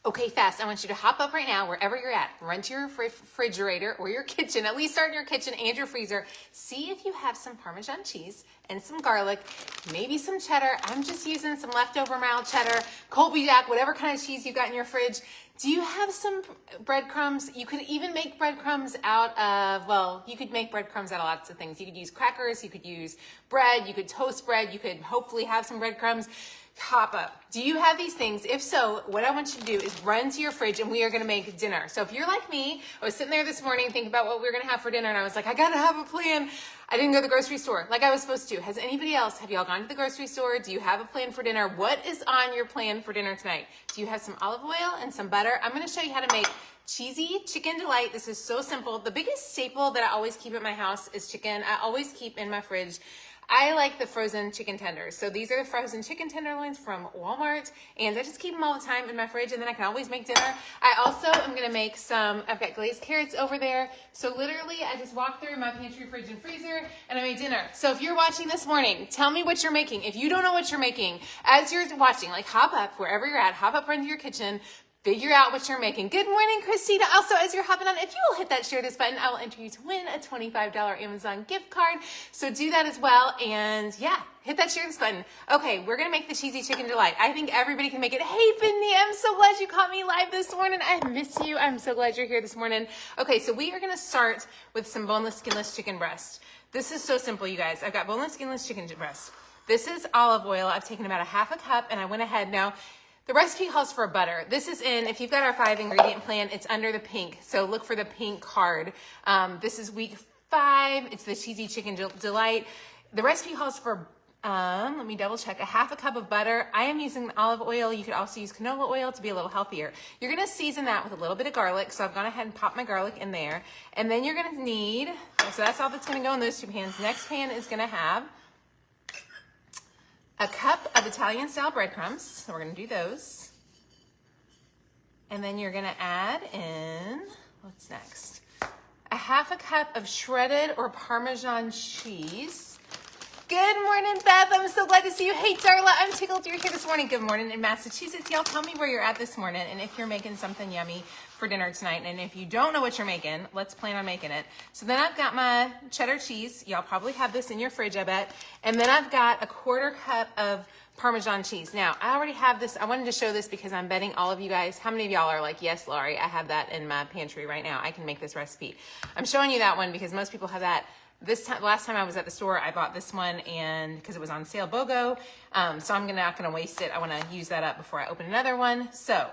Okay, fast. I want you to hop up right now, wherever you're at. Run to your refrigerator or your kitchen. At least start in your kitchen and your freezer. See if you have some Parmesan cheese and some garlic, maybe some cheddar. I'm just using some leftover mild cheddar, Colby Jack, whatever kind of cheese you've got in your fridge. Do you have some breadcrumbs? You could even make breadcrumbs out of, well, you could make breadcrumbs out of lots of things. You could use crackers, you could use bread, you could toast bread, you could hopefully have some breadcrumbs. Hop up. Do you have these things? If so, what I want you to do is run to your fridge and we are going to make dinner. So if you're like me, I was sitting there this morning thinking about what we were going to have for dinner and I was like, I got to have a plan. I didn't go to the grocery store like I was supposed to. Has anybody else, have y'all gone to the grocery store? Do you have a plan for dinner? What is on your plan for dinner tonight? Do you have some olive oil and some butter? I'm going to show you how to make cheesy chicken delight. This is so simple. The biggest staple that I always keep at my house is chicken. I always keep in my fridge. I like the frozen chicken tenders. So these are the frozen chicken tenderloins from Walmart, and I just keep them all the time in my fridge, and then I can always make dinner. I also am gonna make I've got glazed carrots over there. So literally, I just walked through my pantry, fridge, and freezer, and I made dinner. So if you're watching this morning, tell me what you're making. If you don't know what you're making, as you're watching, like hop up, wherever you're at, hop up, run to your kitchen, figure out what you're making. Good morning, Christina. Also, as you're hopping on, if you will hit that share this button, I will enter you to win a $25 Amazon gift card. So do that as well. And yeah, hit that share this button. Okay, we're going to make the cheesy chicken delight. I think everybody can make it. Hey, Finley, I'm so glad you caught me live this morning. I miss you. I'm so glad you're here this morning. Okay, so we are going to start with some boneless, skinless chicken breast. This is so simple, you guys. I've got boneless, skinless chicken breast. This is olive oil. I've taken about a half a cup, and I went ahead now. The recipe calls for butter. This is if you've got our 5 ingredient plan, it's under the pink. So look for the pink card. This is week 5. It's the cheesy chicken delight. The recipe calls for, let me double check, a half a cup of butter. I am using olive oil. You could also use canola oil to be a little healthier. You're going to season that with a little bit of garlic. So I've gone ahead and popped my garlic in there. And then you're going to need, so that's all that's going to go in those 2 pans. Next pan is going to have a cup of Italian style breadcrumbs. So we're going to do those. And then you're going to add in, what's next? A half a cup of shredded or Parmesan cheese. Good morning, Beth. I'm so glad to see you. Hey, Darla, I'm tickled you're here this morning. Good morning in Massachusetts. Y'all tell me where you're at this morning and if you're making something yummy for dinner tonight. And if you don't know what you're making, let's plan on making it. So then I've got my cheddar cheese. Y'all probably have this in your fridge, I bet. And then I've got a quarter cup of Parmesan cheese. Now, I already have this. I wanted to show this because I'm betting all of you guys, how many of y'all are like, yes, Laurie, I have that in my pantry right now. I can make this recipe. I'm showing you that one because most people have that. This time, last time I was at the store, I bought this one and because it was on sale, BOGO. So I'm not gonna waste it. I wanna use that up before I open another one. So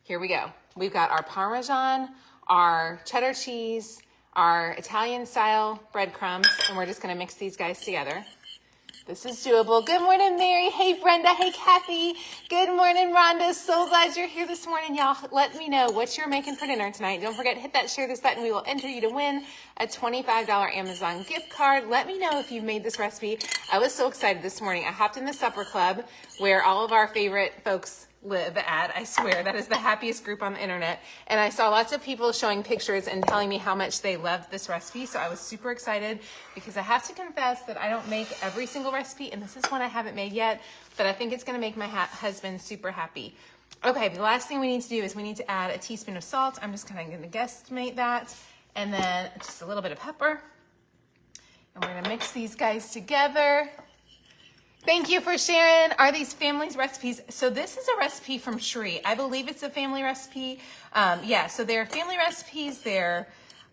here we go. We've got our Parmesan, our cheddar cheese, our Italian style breadcrumbs, and we're just gonna mix these guys together. This is doable. Good morning, Mary. Hey, Brenda. Hey, Kathy. Good morning, Rhonda. So glad you're here this morning, y'all. Let me know what you're making for dinner tonight. Don't forget, hit that share this button. We will enter you to win a $25 Amazon gift card. Let me know if you've made this recipe. I was so excited this morning. I hopped in the supper club where all of our favorite folks live at. I swear that is the happiest group on the internet. And I saw lots of people showing pictures and telling me how much they loved this recipe. So I was super excited because I have to confess that I don't make every single recipe. And this is one I haven't made yet, but I think it's going to make my husband super happy. Okay, the last thing we need to do is we need to add a teaspoon of salt. I'm just kind of going to guesstimate that. And then just a little bit of pepper. And we're going to mix these guys together. Thank you for sharing. Are these families' recipes? So this is a recipe from Shree. I believe it's a family recipe. Yeah, so they're family recipes.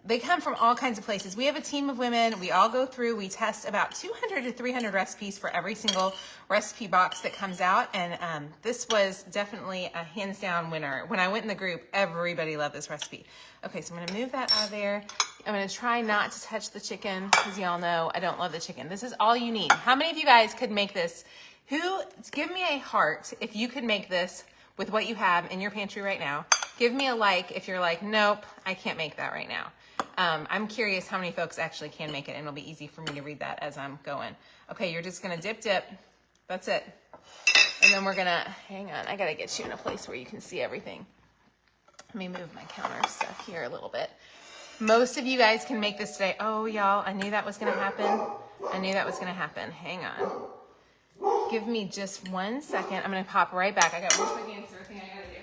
They come from all kinds of places. We have a team of women. We all go through. We test about 200 to 300 recipes for every single recipe box that comes out. And this was definitely a hands down winner. When I went in the group, everybody loved this recipe. Okay, so I'm going to move that out of there. I'm going to try not to touch the chicken because y'all know I don't love the chicken. This is all you need. How many of you guys could make this? Give me a heart if you could make this with what you have in your pantry right now. Give me a like if you're like, nope, I can't make that right now. I'm curious how many folks actually can make it, and it'll be easy for me to read that as I'm going. Okay, you're just going to dip. That's it. And then we're going to, hang on, I got to get you in a place where you can see everything. Let me move my counter stuff here a little bit. Most of you guys can make this today. Oh, y'all, I knew that was going to happen. Hang on. Give me just 1 second. I'm going to pop right back. I got one quick answer thing I got to do.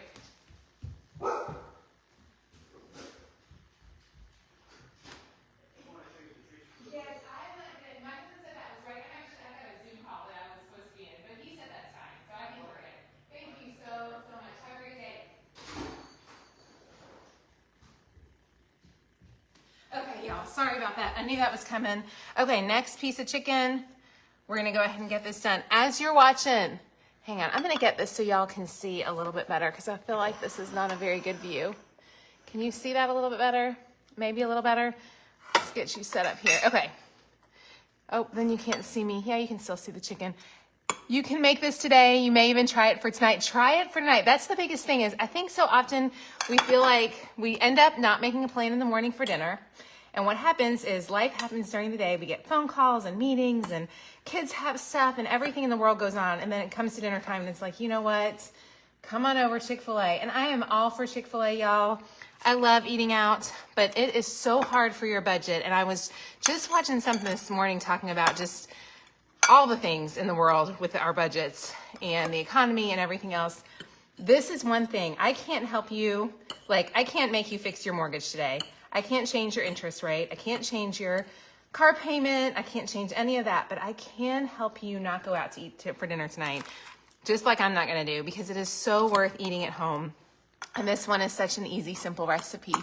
y'all. Sorry about that. I knew that was coming. Okay, next piece of chicken. We're gonna go ahead and get this done. As you're watching, hang on, I'm gonna get this so y'all can see a little bit better because I feel like this is not a very good view. Can you see that a little bit better? Maybe a little better? Let's get you set up here. Okay. Oh, then you can't see me. Yeah, you can still see the chicken. You can make this today. You may even try it for tonight. Try it for tonight. That's the biggest thing is I think so often we feel like we end up not making a plan in the morning for dinner. And what happens is life happens during the day. We get phone calls and meetings and kids have stuff and everything in the world goes on. And then it comes to dinner time and it's like, you know what? Come on over, Chick-fil-A. And I am all for Chick-fil-A, y'all. I love eating out, but it is so hard for your budget. And I was just watching something this morning talking about just all the things in the world with our budgets and the economy and everything else. This is one thing. I can't help you. Like, I can't make you fix your mortgage today. I can't change your interest rate. I can't change your car payment. I can't change any of that, but I can help you not go out to eat for dinner tonight, just like I'm not going to do, because it is so worth eating at home. And this one is such an easy, simple recipe.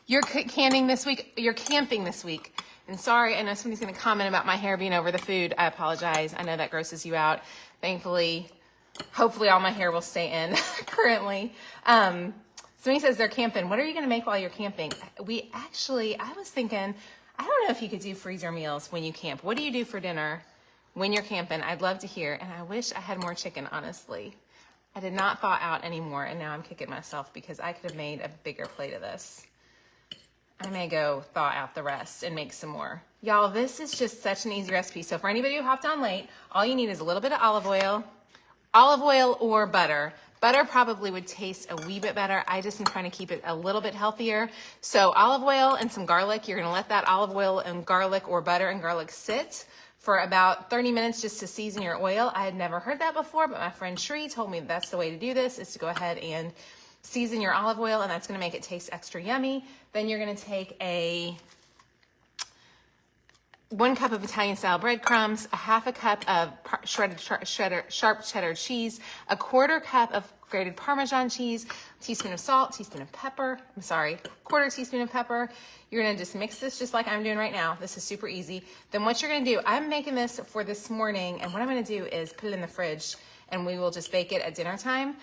You're camping this week. And sorry, I know somebody's going to comment about my hair being over the food. I apologize. I know that grosses you out. Thankfully, hopefully all my hair will stay in currently. Somebody says they're camping. What are you going to make while you're camping? I was thinking, I don't know if you could do freezer meals when you camp. What do you do for dinner when you're camping? I'd love to hear. And I wish I had more chicken, honestly. I did not thaw out anymore, and now I'm kicking myself because I could have made a bigger plate of this. I may go thaw out the rest and make some more. Y'all, this is just such an easy recipe. So for anybody who hopped on late, all you need is a little bit of olive oil or butter. Butter probably would taste a wee bit better. I just am trying to keep it a little bit healthier. So olive oil and some garlic. You're gonna let that olive oil and garlic or butter and garlic sit for about 30 minutes just to season your oil. I had never heard that before, but my friend Shree told me that's the way to do this, is to go ahead and season your olive oil, and that's gonna make it taste extra yummy. Then you're gonna take 1 cup of Italian style breadcrumbs, a half a cup of sharp cheddar cheese, a 1/4 cup of grated Parmesan cheese, teaspoon of salt, teaspoon of pepper, 1/4 teaspoon of pepper. You're gonna just mix this just like I'm doing right now. This is super easy. Then what you're gonna do, I'm making this for this morning, and what I'm gonna do is put it in the fridge and we will just bake it at dinner time.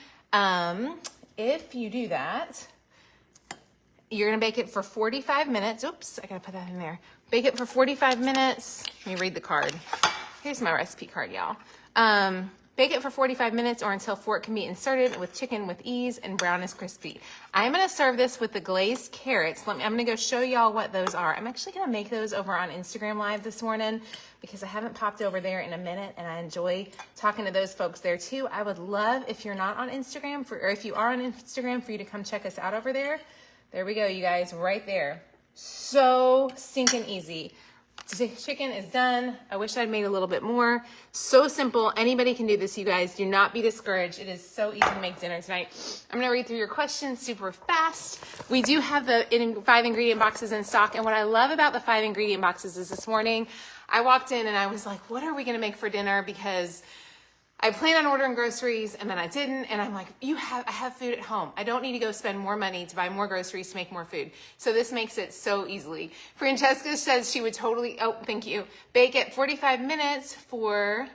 If you do that, you're gonna bake it for 45 minutes. Oops, I gotta put that in there. Bake it for 45 minutes. Let me read the card. Here's my recipe card, y'all. Bake it for 45 minutes or until fork can be inserted with chicken with ease and brown is crispy. I'm gonna serve this with the glazed carrots. I'm gonna go show y'all what those are. I'm actually gonna make those over on Instagram Live this morning because I haven't popped over there in a minute and I enjoy talking to those folks there too. I would love, if you're not on Instagram, or if you are on Instagram, for you to come check us out over there. There we go, you guys, right there. So stinking easy. The chicken is done. I wish I'd made a little bit more. So simple. Anybody can do this, you guys. Do not be discouraged. It is so easy to make dinner tonight. I'm going to read through your questions super fast. We do have the 5 ingredient boxes in stock. And what I love about the 5 ingredient boxes is this morning I walked in and I was like, what are we going to make for dinner? Because I planned on ordering groceries and then I didn't. And I'm like, I have food at home. I don't need to go spend more money to buy more groceries to make more food. So this makes it so easily. Francesca says she would totally, thank you. Bake it 45 minutes for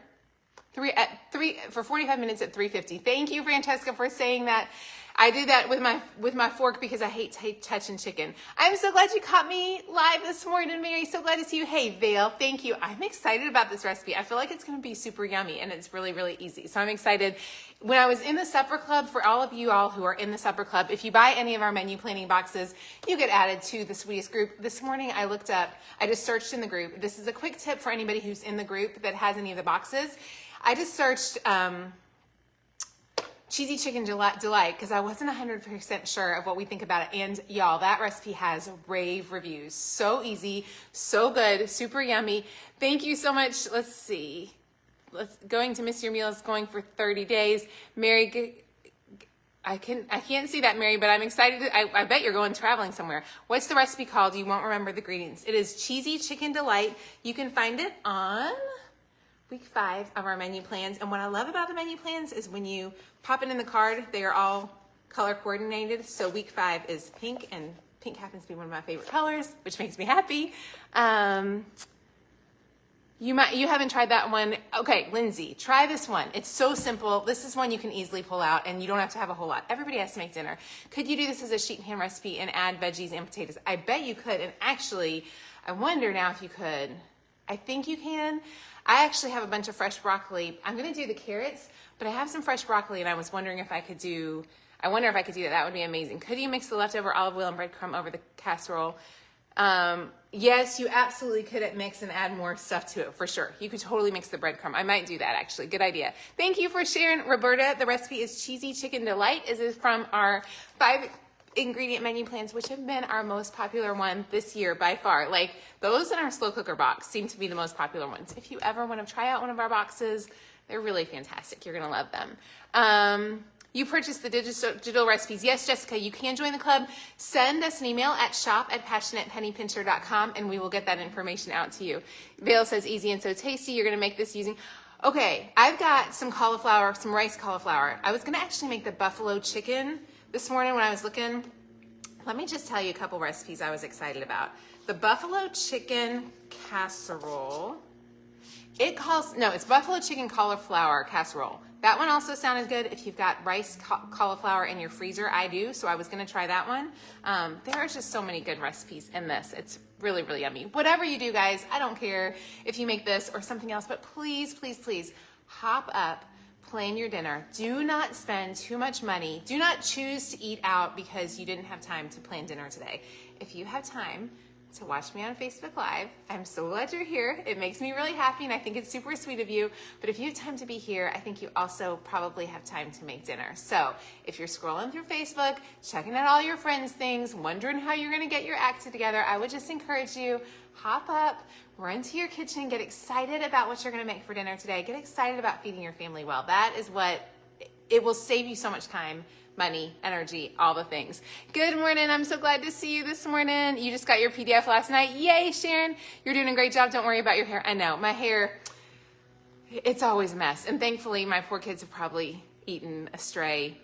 45 minutes at 350. Thank you, Francesca, for saying that. I did that with my fork because I hate touching chicken. I'm so glad you caught me live this morning, Mary. So glad to see you. Hey, Vale, thank you. I'm excited about this recipe. I feel like it's going to be super yummy and it's really, really easy. So I'm excited. When I was in the supper club, for all of you all who are in the supper club, if you buy any of our menu planning boxes, you get added to the sweetest group. This morning I just searched in the group. This is a quick tip for anybody who's in the group that has any of the boxes. I just searched, cheesy chicken delight because I wasn't 100% sure of what we think about it. And y'all, that recipe has rave reviews. So easy, so good, super yummy. Thank you so much. Let's see. Going to miss your meals, going for 30 days. Mary, I can't see that, Mary, but I'm excited. I bet you're going traveling somewhere. What's the recipe called? You won't remember the ingredients. It is Cheesy Chicken Delight. You can find it on week 5 of our menu plans. And what I love about the menu plans is when you pop it in the card, they are all color coordinated. So week 5 is pink and Pink happens to be one of my favorite colors, which makes me happy. You haven't tried that one. Okay, Lindsay, try this one. It's so simple. This is one you can easily pull out and you don't have to have a whole lot. Everybody has to make dinner. Could you do this as a sheet pan recipe and add veggies and potatoes? I bet you could. And actually, I wonder now if you could. I think you can. I actually have a bunch of fresh broccoli. I'm going to do the carrots, but I have some fresh broccoli and I was wondering if I could do, I wonder if I could do that. That would be amazing. Could you mix the leftover olive oil and breadcrumb over the casserole? Yes, you absolutely could mix and add more stuff to it for sure. You could totally mix the breadcrumb. I might do that actually. Good idea. Thank you for sharing, Roberta. The recipe is Cheesy Chicken Delight. This is from our 5 ingredient menu plans, which have been our most popular one this year by far. Like those in our slow cooker box seem to be the most popular ones. If you ever want to try out one of our boxes, they're really fantastic. You're going to love them. You purchased the digital recipes. Yes, Jessica, you can join the club. Send us an email at shop@passionatepennypincher.com and we will get that information out to you. Vale says easy and so tasty. You're going to make this using... Okay, I've got some cauliflower, some rice cauliflower. I was going to actually make the buffalo chicken this morning when I was looking. Let me just tell you a couple recipes I was excited about. The buffalo chicken casserole. It's buffalo chicken cauliflower casserole. That one also sounded good if you've got rice cauliflower in your freezer. I do, so I was going to try that one. There are just so many good recipes in this. It's really, really yummy. Whatever you do, guys, I don't care if you make this or something else, but please, please, please hop up, plan your dinner. Do not spend too much money. Do not choose to eat out because you didn't have time to plan dinner today. If you have time to watch me on Facebook Live, I'm so glad you're here. It makes me really happy and I think it's super sweet of you. But if you have time to be here, I think you also probably have time to make dinner. So if you're scrolling through Facebook, checking out all your friends' things, wondering how you're gonna get your act together, I would just encourage you, hop up, run to your kitchen, get excited about what you're gonna make for dinner today. Get excited about feeding your family well. That is what, it will save you so much time, money, energy, all the things. Good morning. I'm so glad to see you this morning. You just got your PDF last night. Yay, Sharon. You're doing a great job. Don't worry about your hair. I know. My hair, it's always a mess. And thankfully, my poor kids have probably eaten a stray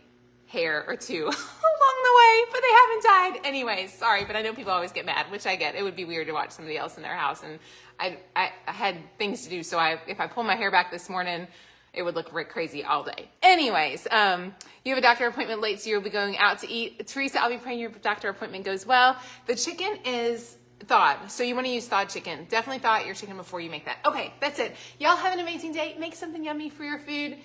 hair or two along the way, but they haven't died. Anyways, sorry, but I know people always get mad, which I get. It would be weird to watch somebody else in their house. And I had things to do, so if I pull my hair back this morning, it would look crazy all day. Anyways, you have a doctor appointment late, so you'll be going out to eat. Teresa, I'll be praying your doctor appointment goes well. The chicken is thawed, so you want to use thawed chicken. Definitely thaw out your chicken before you make that. Okay, that's it. Y'all have an amazing day. Make something yummy for your food.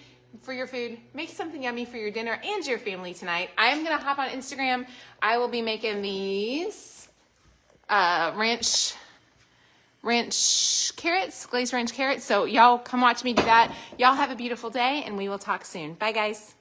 Make something yummy for your dinner and your family tonight. I'm going to hop on Instagram. I will be making these ranch carrots, glazed ranch carrots. So y'all come watch me do that. Y'all have a beautiful day and we will talk soon. Bye guys.